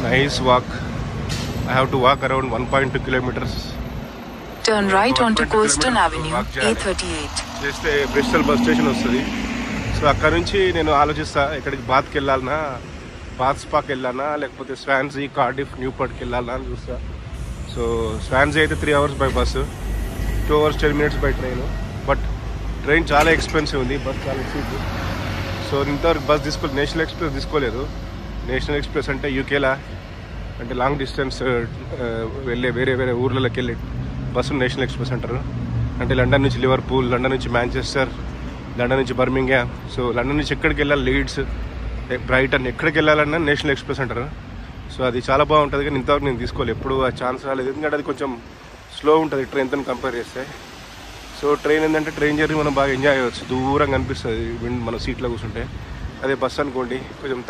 nice walk. I have to walk around 1.2 kilometers. Turn right onto Colston Avenue, A38. చేస్తే Bristol bus station వస్తుంది. So అక్కడ నుంచి నేను ఆలోచిస్తా ఎక్కడికి బాత్కి వెళ్ళాలన్నా, బాత్ స్పాకి వెళ్ళాలన్నా, లేకపోతే స్వాన్సీ, కార్డిఫ్, న్యూపోర్ట్కి వెళ్ళాలన్నా అని చూస్తా. సో స్వాన్సీ అయితే 3 hours by bus, 2 hours 10 minutes by train. But train చాలా ఎక్స్పెన్సివ్ ఉంది, బస్ చాలా చీప్. సో ఇంతవరకు బస్ నేషనల్ ఎక్స్ప్రెస్ తీసుకోలేదు. నేషనల్ ఎక్స్ప్రెస్ అంటే యూకేలా, అంటే లాంగ్ డిస్టెన్స్ వెళ్ళే వేరే వేరే ఊర్లలోకి వెళ్ళే బస్సు నేషనల్ ఎక్స్ప్రెస్ అంటారు. అంటే లండన్ నుంచి లివర్పూల్, లండన్ నుంచి మాంచెస్టర్, లండన్ నుంచి బర్మింగ్హామ్. సో లండన్ నుంచి ఎక్కడికి వెళ్ళాలి, లీడ్స్, బ్రైటన్, ఎక్కడికి వెళ్ళాలన్నా నేషనల్ ఎక్స్ప్రెస్ అంటారు. సో అది చాలా బాగుంటుంది, కానీ ఇంతవరకు నేను తీసుకోలేదు, ఎప్పుడు ఆ ఛాన్స్ రాలేదు. ఎందుకంటే అది కొంచెం స్లో ఉంటుంది ట్రైన్తో కంపేర్ చేస్తే. సో ట్రైన్ ఏంటంటే ట్రైన్ జర్నీ మనం బాగా ఎంజాయ్ చేయవచ్చు, దూరంగా అనిపిస్తుంది మన సీట్లో కూర్చుంటే. అదే బస్ అనుకోండి కొంచెం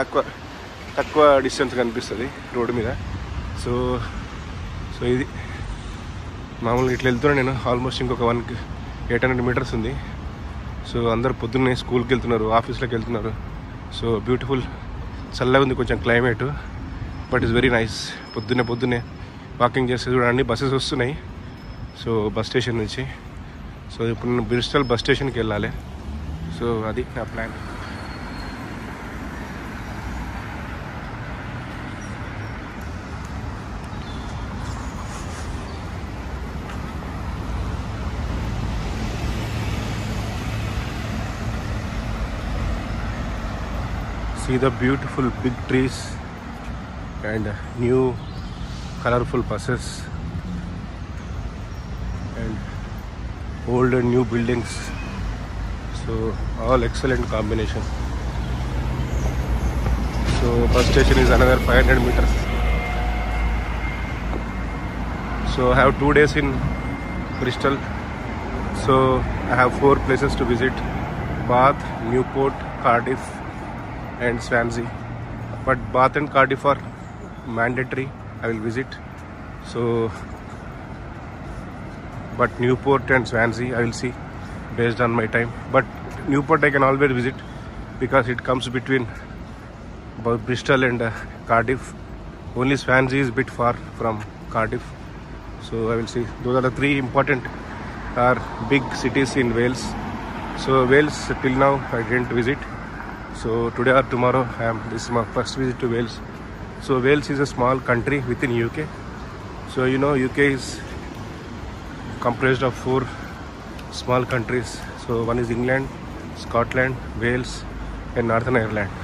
తక్కువ డిస్టెన్స్ కనిపిస్తుంది రోడ్డు మీద. సో ఇది మామూలుగా ఇట్లా వెళ్తున్నాను నేను. ఆల్మోస్ట్ ఇంకొక 800 meters ఉంది. సో అందరు పొద్దున్నే స్కూల్కి వెళ్తున్నారు, ఆఫీస్లోకి వెళ్తున్నారు. సో బ్యూటిఫుల్, చల్లగా ఉంది కొంచెం climate, but it's very nice. పొద్దున్నే వాకింగ్ చేస్తే చూడండి బస్సెస్ వస్తున్నాయి. సో బస్ స్టేషన్ నుంచి. సో ఇప్పుడు నేను బ్రిస్టల్ బస్ స్టేషన్కి వెళ్ళాలి. సో అది నా plan. See the beautiful big trees and new colorful buses and old and new buildings. So all excellent combination. So bus station is another 500 meters. So I have 2 days in Bristol. So I have 4 places to visit: Bath, Newport, Cardiff and Swansea. But Bath and Cardiff are mandatory, I will visit. So but Newport and Swansea I will see based on my time. But Newport I can always visit because it comes between Bristol and Cardiff. Only Swansea is a bit far from Cardiff. So I will see. Those are the 3 important big cities in Wales. So Wales till now I didn't visit. So today or tomorrow this is my first visit to Wales. So Wales is a small country within UK. So you know UK is comprised of 4 small countries. So one is England, Scotland, Wales and Northern Ireland.